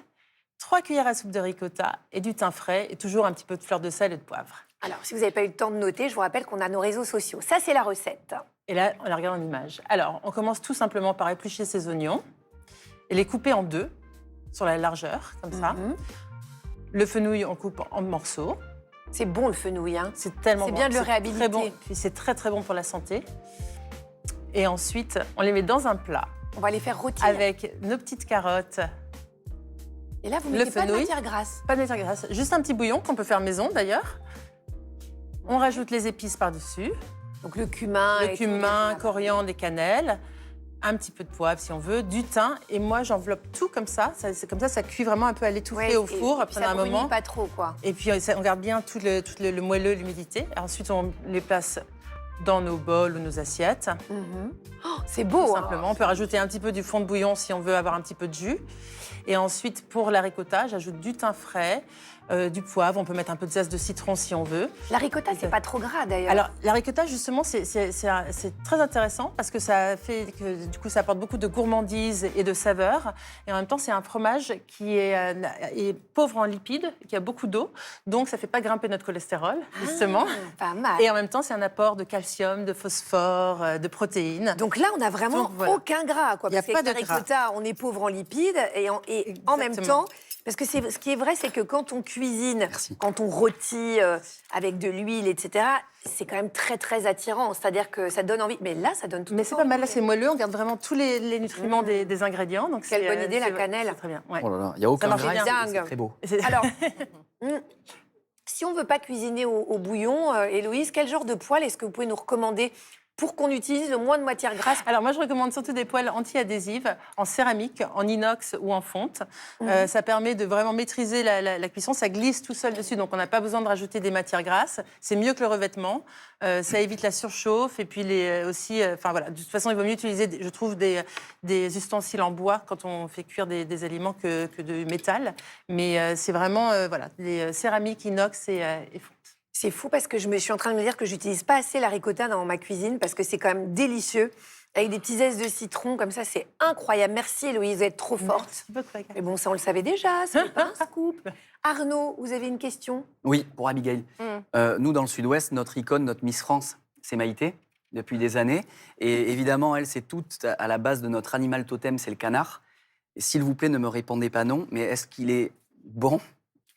3 cuillères à soupe de ricotta et du thym frais et toujours un petit peu de fleur de sel et de poivre. Alors, si vous n'avez pas eu le temps de noter, je vous rappelle qu'on a nos réseaux sociaux. Ça, c'est la recette. Et là, on la regarde en image. Alors, on commence tout simplement par éplucher ces oignons et les couper en 2 sur la largeur, comme ça. Le fenouil, on coupe en morceaux. C'est bon le fenouil, hein? C'est tellement bon. C'est bien de le réhabiliter. Très bon. Puis c'est très très bon pour la santé. Et ensuite, on les met dans un plat. On va les faire rôtir. Avec nos petites carottes. Et là, vous mettez pas de matière grasse? Pas de matière grasse. Juste un petit bouillon qu'on peut faire maison d'ailleurs. On rajoute les épices par-dessus. Donc le cumin. Le cumin, coriandre et cannelle. Un petit peu de poivre si on veut, du thym. Et moi, j'enveloppe tout comme ça. C'est comme ça cuit vraiment un peu à l'étouffée au four après un moment. Pas trop, quoi. Et puis, on garde bien tout le moelleux, l'humidité. Ensuite, on les place dans nos bols ou nos assiettes. Oh, c'est beau, tout simplement. On peut rajouter un petit peu du fond de bouillon si on veut avoir un petit peu de jus. Et ensuite, pour la ricotta, j'ajoute du thym frais, du poivre. On peut mettre un peu de zeste de citron si on veut. La ricotta, c'est pas trop gras d'ailleurs. Alors, la ricotta, justement, c'est très intéressant parce que ça fait que, du coup, ça apporte beaucoup de gourmandise et de saveur. Et en même temps, c'est un fromage qui est pauvre en lipides, qui a beaucoup d'eau. Donc, ça fait pas grimper notre cholestérol, justement. Pas mal. Et en même temps, c'est un apport de calcium, de phosphore, de protéines. Donc là, on n'a vraiment aucun gras, quoi. Il n'y a parce pas qu'avec de la ricotta, on est pauvre en lipides et en même temps. Parce que ce qui est vrai, c'est que quand on cuisine, quand on rôtit avec de l'huile, etc., c'est quand même très, très attirant. C'est-à-dire que ça donne envie. Mais là, ça donne tout. Mais c'est pas mal, là, c'est moelleux. On garde vraiment tous les nutriments des ingrédients. Donc quelle bonne idée, la cannelle. C'est très bien. Ouais. Oh là là, il n'y a aucun gras, c'est très beau. Alors, si on ne veut pas cuisiner au bouillon, Héloïse, quel genre de poêle est-ce que vous pouvez nous recommander pour qu'on utilise le moins de matière grasse? Alors moi, je recommande surtout des poêles anti-adhésives, en céramique, en inox ou en fonte. Ça permet de vraiment maîtriser la cuisson. Ça glisse tout seul dessus, donc on n'a pas besoin de rajouter des matières grasses. C'est mieux que le revêtement. Ça évite la surchauffe. Et puis aussi, voilà, de toute façon, il vaut mieux utiliser, je trouve, des ustensiles en bois quand on fait cuire des aliments que de métal. Mais c'est vraiment, les céramiques, inox et fonte. C'est fou parce que je suis en train de me dire que j'utilise pas assez la ricotta dans ma cuisine parce que c'est quand même délicieux. Avec des petits zestes de citron, comme ça, c'est incroyable. Merci Héloïse, vous êtes trop forte. Mais bon, ça on le savait déjà, c'est pas un scoop. Arnaud, vous avez une question? Oui, pour Abigail. Nous, dans le Sud-Ouest, notre icône, notre Miss France, c'est Maïté, depuis des années. Et évidemment, elle, c'est tout à la base de notre animal totem, c'est le canard. Et s'il vous plaît, ne me répondez pas non, mais est-ce qu'il est bon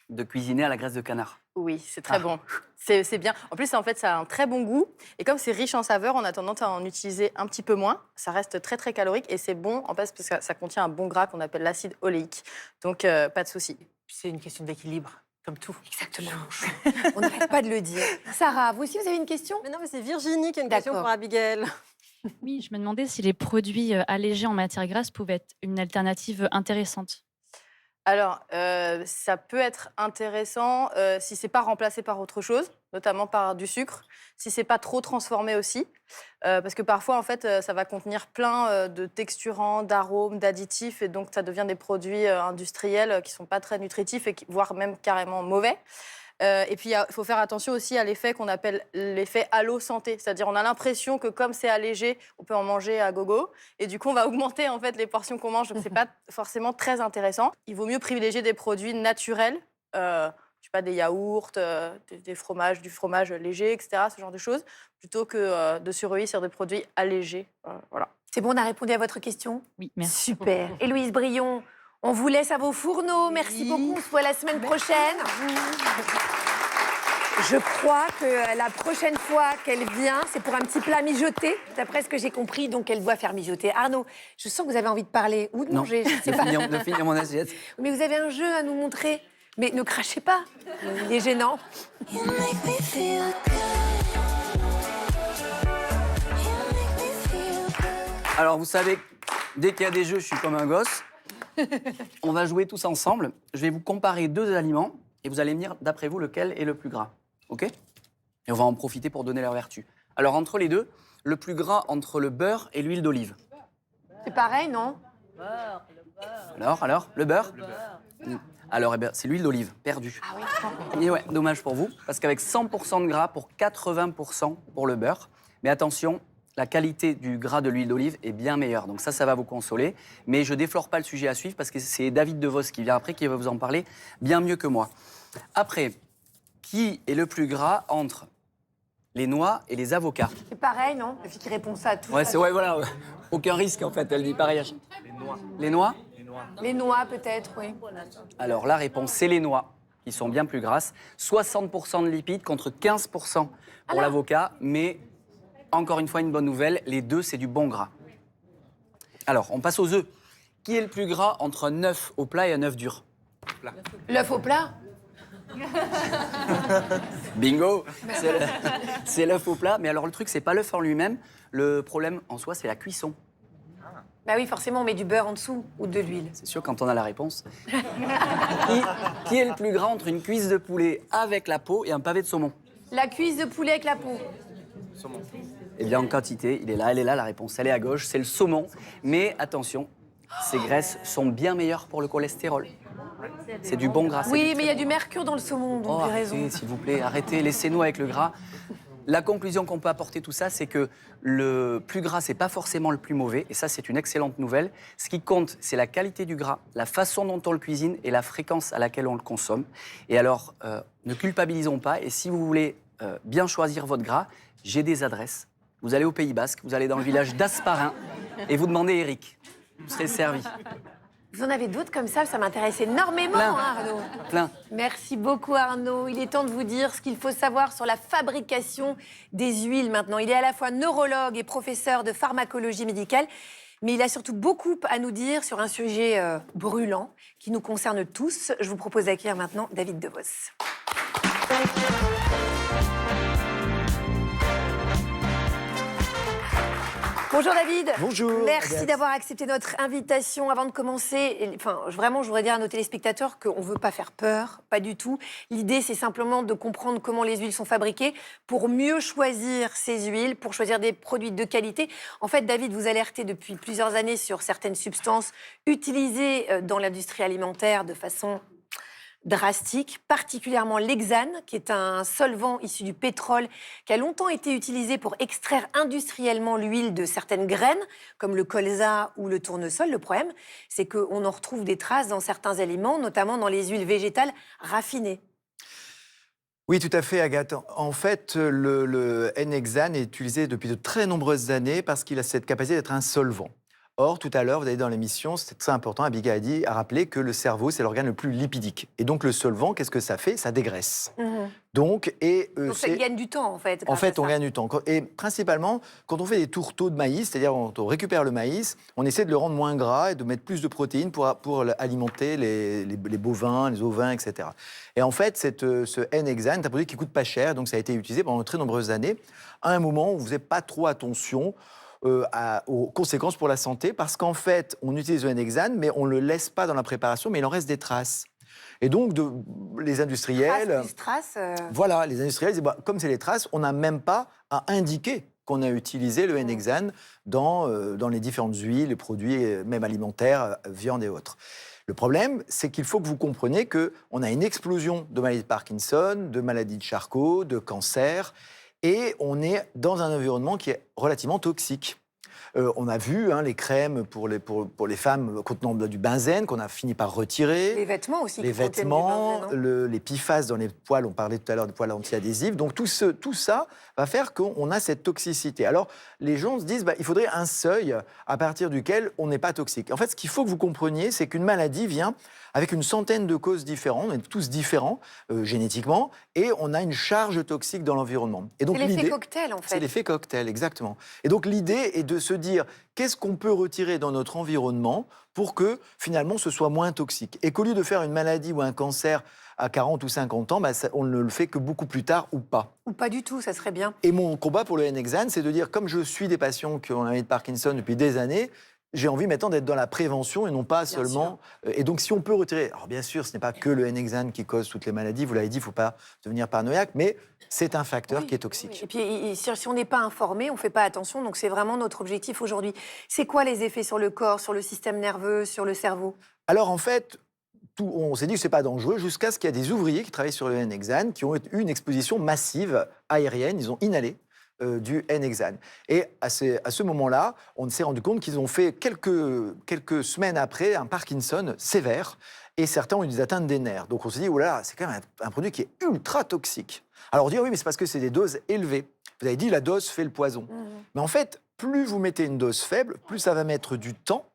de cuisiner à la graisse de canard? Oui, c'est très bon. C'est bien. En plus, en fait, ça a un très bon goût. Et comme c'est riche en saveurs, on a tendance à en utiliser un petit peu moins. Ça reste très, très calorique. Et c'est bon, en fait, parce que ça contient un bon gras qu'on appelle l'acide oléique. Donc, pas de souci. C'est une question d'équilibre, comme tout. Exactement. On n'arrête pas de le dire. Sarah, vous aussi, vous avez une question? Mais non, mais c'est Virginie qui a une question pour Abigail. Oui, je me demandais si les produits allégés en matière grasse pouvaient être une alternative intéressante. Alors, ça peut être intéressant si c'est pas remplacé par autre chose, notamment par du sucre, si c'est pas trop transformé aussi, parce que parfois, en fait, ça va contenir plein de texturants, d'arômes, d'additifs, et donc ça devient des produits industriels qui sont pas très nutritifs, voire même carrément mauvais. Et puis, il faut faire attention aussi à l'effet qu'on appelle l'effet halo santé. C'est-à-dire, on a l'impression que comme c'est allégé, on peut en manger à gogo. Et du coup, on va augmenter en fait, les portions qu'on mange. Donc, ce n'est pas forcément très intéressant. Il vaut mieux privilégier des produits naturels, je sais pas, des yaourts, des fromages, du fromage léger, etc., ce genre de choses, plutôt que de se ruer sur des produits allégés. Voilà. C'est bon, on a répondu à votre question? Oui, merci. Super. Héloïse Brion, on vous laisse à vos fourneaux. Merci beaucoup. On se voit la semaine prochaine. Je crois que la prochaine fois qu'elle vient, c'est pour un petit plat mijoté, d'après ce que j'ai compris, donc elle doit faire mijoter. Arnaud, je sens que vous avez envie de parler ou de manger, je sais pas. De finir mon assiette. Mais vous avez un jeu à nous montrer. Mais ne crachez pas, il est gênant. Alors, vous savez, dès qu'il y a des jeux, je suis comme un gosse. On va jouer tous ensemble. Je vais vous comparer 2 aliments et vous allez me dire, d'après vous, lequel est le plus gras. OK? Et on va en profiter pour donner leur vertu. Alors, entre les deux, le plus gras entre le beurre et l'huile d'olive. C'est pareil, non? Alors, le beurre? Alors, eh bien, c'est l'huile d'olive, perdue. Ah oui. Et ouais, dommage pour vous, parce qu'avec 100% de gras pour 80% pour le beurre. Mais attention, la qualité du gras de l'huile d'olive est bien meilleure. Donc ça va vous consoler. Mais je déflore pas le sujet à suivre parce que c'est David Devos qui vient après qui va vous en parler bien mieux que moi. Après, qui est le plus gras entre les noix et les avocats? C'est pareil, non? La fille qui répond ça à tout. Ouais, c'est voilà. Aucun risque en fait, elle dit pareil. Les noix. Les noix? Les noix, peut-être, oui. Alors la réponse, c'est les noix, qui sont bien plus grasses. 60% de lipides contre 15% pour l'avocat, mais encore une fois, une bonne nouvelle, les deux, c'est du bon gras. Alors, on passe aux œufs. Qui est le plus gras entre un œuf au plat et un œuf dur? L'œuf au plat? Bingo. C'est l'œuf au plat. Mais alors, le truc, c'est pas l'œuf en lui-même. Le problème en soi, c'est la cuisson. Bah oui, forcément, on met du beurre en dessous ou de l'huile. C'est sûr, quand on a la réponse. Qui est le plus gras entre une cuisse de poulet avec la peau et un pavé de saumon? La cuisse de poulet avec la peau. Saumon. Eh bien, en quantité, elle est là, la réponse. Elle est à gauche, c'est le saumon. Mais attention, ces graisses sont bien meilleures pour le cholestérol. C'est du bon gras. Oui, mais il y a du mercure dans le saumon, donc j'ai raison. Arrêtez, s'il vous plaît, arrêtez, laissez-nous avec le gras. La conclusion qu'on peut apporter tout ça, c'est que le plus gras, c'est pas forcément le plus mauvais. Et ça, c'est une excellente nouvelle. Ce qui compte, c'est la qualité du gras, la façon dont on le cuisine et la fréquence à laquelle on le consomme. Et alors, ne culpabilisons pas. Et si vous voulez bien choisir votre gras, j'ai des adresses. Vous allez au Pays Basque, vous allez dans le village d'Asparin et vous demandez Eric. Vous serez servi. Vous en avez d'autres comme ça m'intéresse énormément, Plein. hein, Arnaud. Plein. Merci beaucoup, Arnaud. Il est temps de vous dire ce qu'il faut savoir sur la fabrication des huiles maintenant. Il est à la fois neurologue et professeur de pharmacologie médicale, mais il a surtout beaucoup à nous dire sur un sujet brûlant qui nous concerne tous. Je vous propose d'accueillir maintenant David Devos. Bonjour David. Bonjour. Merci d'avoir accepté notre invitation. Avant de commencer, vraiment, je voudrais dire à nos téléspectateurs qu'on ne veut pas faire peur, pas du tout. L'idée, c'est simplement de comprendre comment les huiles sont fabriquées pour mieux choisir ces huiles, pour choisir des produits de qualité. En fait, David, vous alertez depuis plusieurs années sur certaines substances utilisées dans l'industrie alimentaire de façon drastique, particulièrement l'hexane, qui est un solvant issu du pétrole, qui a longtemps été utilisé pour extraire industriellement l'huile de certaines graines, comme le colza ou le tournesol. Le problème, c'est qu'on en retrouve des traces dans certains aliments, notamment dans les huiles végétales raffinées. Oui, tout à fait, Agathe. En fait, le N-hexane est utilisé depuis de très nombreuses années parce qu'il a cette capacité d'être un solvant. Or, tout à l'heure, vous avez dit dans l'émission, c'était très important, Abigail a rappelé que le cerveau, c'est l'organe le plus lipidique. Et donc, le solvant, qu'est-ce que ça fait? Ça dégraisse. Donc, ça gagne du temps, en fait. En fait, on gagne du temps. Et principalement, quand on fait des tourteaux de maïs, c'est-à-dire quand on récupère le maïs, on essaie de le rendre moins gras et de mettre plus de protéines pour alimenter les bovins, les ovins, etc. Et en fait, ce N-hexane est un produit qui coûte pas cher, donc ça a été utilisé pendant de très nombreuses années, à un moment où on ne faisait pas trop attention aux conséquences pour la santé, parce qu'en fait, on utilise le N-hexane, mais on ne le laisse pas dans la préparation, mais il en reste des traces. Et donc, les industriels... Voilà, les industriels disent, comme c'est les traces, on n'a même pas à indiquer qu'on a utilisé le N-hexane dans les différentes huiles, les produits, même alimentaires, viande et autres. Le problème, c'est qu'il faut que vous compreniez qu'on a une explosion de maladies de Parkinson, de maladies de Charcot, de cancer, et on est dans un environnement qui est relativement toxique. On a vu les crèmes pour les femmes contenant du benzène qu'on a fini par retirer. Les vêtements aussi. Les qui contiennent du vêtements, benzène, hein. les PFAS dans les poils, on parlait tout à l'heure des poils anti-adhésifs. Donc tout ça va faire qu'on a cette toxicité. Alors les gens se disent, il faudrait un seuil à partir duquel on n'est pas toxique. En fait, ce qu'il faut que vous compreniez, c'est qu'une maladie vient avec une centaine de causes différentes, on est tous différents génétiquement, et on a une charge toxique dans l'environnement. Et donc c'est l'effet cocktail, en fait. C'est l'effet cocktail, exactement. Et donc l'idée est de se dire, qu'est-ce qu'on peut retirer dans notre environnement pour que finalement ce soit moins toxique. Et qu'au lieu de faire une maladie ou un cancer à 40 ou 50 ans, on ne le fait que beaucoup plus tard ou pas. Ou pas du tout, ça serait bien. Et mon combat pour le N-Hexane, c'est de dire, comme je suis des patients qui ont la maladie de Parkinson depuis des années, j'ai envie maintenant d'être dans la prévention et non pas seulement... Et donc si on peut retirer... Alors bien sûr, ce n'est pas que le N-Hexane qui cause toutes les maladies, vous l'avez dit, il ne faut pas devenir paranoïaque, mais c'est un facteur qui est toxique. Et puis si on n'est pas informé, on ne fait pas attention, donc c'est vraiment notre objectif aujourd'hui. C'est quoi les effets sur le corps, sur le système nerveux, sur le cerveau? Alors en fait... on s'est dit que ce n'est pas dangereux jusqu'à ce qu'il y a des ouvriers qui travaillent sur le N-Hexane qui ont eu une exposition massive aérienne, ils ont inhalé du N-Hexane. Et à ce moment-là, on s'est rendu compte qu'ils ont fait quelques semaines après un Parkinson sévère et certains ont eu des atteintes des nerfs. Donc on s'est dit, oh là là, c'est quand même un produit qui est ultra toxique. Alors on dit, oui, mais c'est parce que c'est des doses élevées. Vous avez dit, la dose fait le poison. Mais en fait, plus vous mettez une dose faible, plus ça va mettre du temps,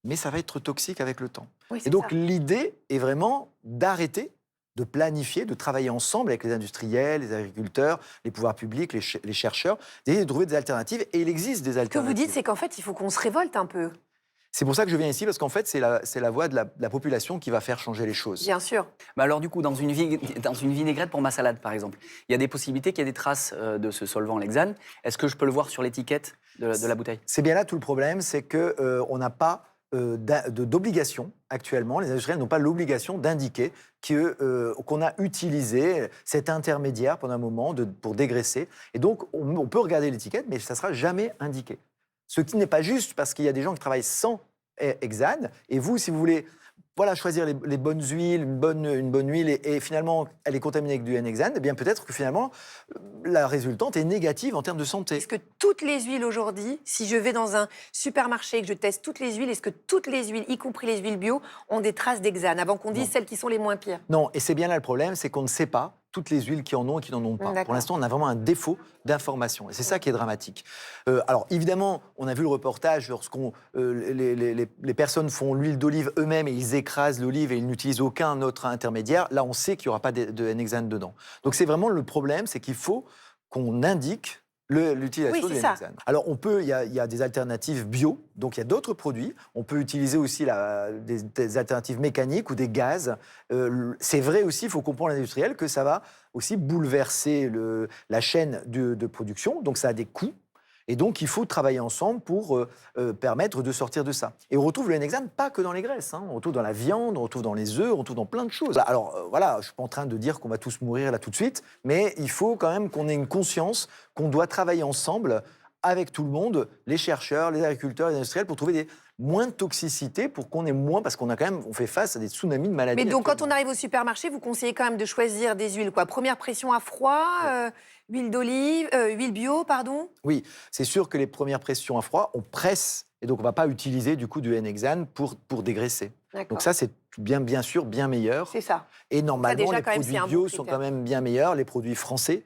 mais ça va être toxique avec le temps. Oui, et donc l'idée est vraiment d'arrêter, de planifier, de travailler ensemble avec les industriels, les agriculteurs, les pouvoirs publics, les chercheurs, d'essayer de trouver des alternatives. Et il existe des alternatives. Ce que vous dites, c'est qu'en fait, il faut qu'on se révolte un peu. C'est pour ça que je viens ici, parce qu'en fait, c'est la voix de la population qui va faire changer les choses. Bien sûr. Alors du coup, dans une vinaigrette pour ma salade, par exemple, il y a des possibilités qu'il y ait des traces de ce solvant, l'hexane. Est-ce que je peux le voir sur l'étiquette de la bouteille? C'est bien là tout le problème, c'est qu'on n'a pas d'obligation actuellement. Les industriels n'ont pas l'obligation d'indiquer qu'on a utilisé cet intermédiaire pendant un moment pour dégraisser. Et donc, on peut regarder l'étiquette, mais ça ne sera jamais indiqué. Ce qui n'est pas juste, parce qu'il y a des gens qui travaillent sans hexane. Et vous, si vous voulez choisir les bonnes huiles, une bonne huile, et finalement, elle est contaminée avec du N-hexane, eh bien peut-être que finalement, la résultante est négative en termes de santé. Est-ce que toutes les huiles aujourd'hui, si je vais dans un supermarché et que je teste toutes les huiles, est-ce que toutes les huiles, y compris les huiles bio, ont des traces d'hexane, avant qu'on dise celles qui sont les moins pires? Non, et c'est bien là le problème, c'est qu'on ne sait pas toutes les huiles qui en ont et qui n'en ont pas. Pour l'instant, on a vraiment un défaut d'information. Et c'est ça qui est dramatique. Alors, évidemment, on a vu le reportage lorsqu'on les personnes font l'huile d'olive eux-mêmes et ils écrasent l'olive et ils n'utilisent aucun autre intermédiaire. Là, on sait qu'il n'y aura pas de N-hexane dedans. Donc, c'est vraiment le problème, c'est qu'il faut qu'on indique l'utilisation du N-hexane. Alors, il y a des alternatives bio, donc il y a d'autres produits. On peut utiliser aussi des alternatives mécaniques ou des gaz. C'est vrai aussi, il faut comprendre l'industriel, que ça va aussi bouleverser la chaîne de production, donc ça a des coûts. Et donc, il faut travailler ensemble pour permettre de sortir de ça. Et on retrouve le N-hexane pas que dans les graisses. On retrouve dans la viande, on retrouve dans les œufs, on retrouve dans plein de choses. Alors, je ne suis pas en train de dire qu'on va tous mourir là tout de suite, mais il faut quand même qu'on ait une conscience qu'on doit travailler ensemble avec tout le monde, les chercheurs, les agriculteurs, les industriels, pour trouver moins de toxicité, pour qu'on ait moins, parce on fait face à des tsunamis de maladies. Mais donc, quand on arrive au supermarché, vous conseillez quand même de choisir des huiles, quoi. Première pression à froid, huile d'olive, huile bio, pardon. Oui, c'est sûr que les premières pressions à froid, on presse, et donc on ne va pas utiliser du coup du N-hexane pour dégraisser. Donc ça, c'est bien sûr bien meilleur. C'est ça. Et normalement, déjà, les produits bio sont quand même bien meilleurs, les produits français.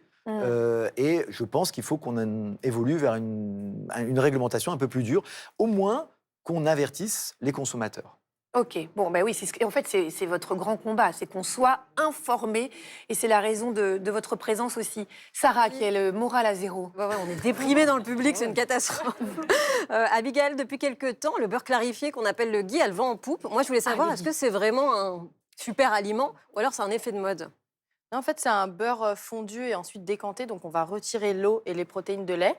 Et je pense qu'il faut qu'on évolue vers une réglementation un peu plus dure, au moins qu'on avertisse les consommateurs. Ok, bon, oui, en fait, c'est votre grand combat, c'est qu'on soit informé, et c'est la raison de votre présence aussi. Sarah, qui est le moral à zéro. On est déprimé dans le public, c'est une catastrophe. Abigail, depuis quelques temps, le beurre clarifié qu'on appelle le ghee, elle vend en poupe. Moi, je voulais savoir, est-ce que c'est vraiment un super aliment, ou alors c'est un effet de mode? En fait, c'est un beurre fondu et ensuite décanté, donc on va retirer l'eau et les protéines de lait.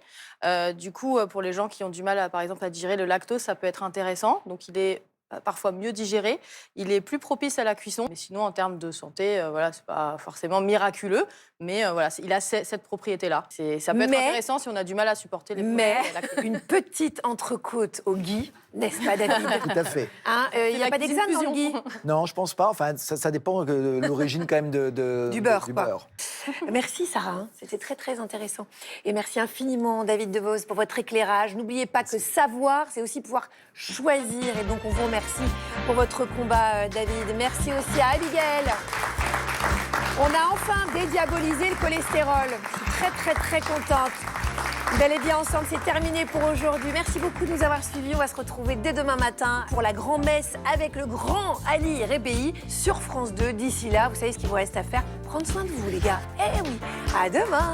Du coup, pour les gens qui ont du mal, par exemple, à digérer le lactose, ça peut être intéressant. Donc, il est parfois mieux digéré. Il est plus propice à la cuisson. Mais sinon, en termes de santé, c'est pas forcément miraculeux. Mais il a cette propriété-là. Ça peut être intéressant si on a du mal à supporter les Mais une petite entrecôte au ghee, n'est-ce pas, David? Tout à fait. Il n'y a pas d'hexane dans le ghee? Non, je pense pas. Enfin, ça dépend de l'origine quand même du beurre. beurre. Merci Sarah, hein. C'était très très intéressant. Et merci infiniment David Devos pour votre éclairage. N'oubliez pas que savoir, c'est aussi pouvoir choisir. Et donc on vous remercie pour votre combat David. Merci aussi à Abigail. On a enfin dédiabolisé le cholestérol. Je suis très très très contente. Bel et bien ensemble, c'est terminé pour aujourd'hui. Merci beaucoup de nous avoir suivis. On va se retrouver dès demain matin pour la grand-messe avec le grand Ali Rébéi sur France 2. D'ici là, vous savez ce qu'il vous reste à faire. Prendre soin de vous, les gars. Eh oui, à demain.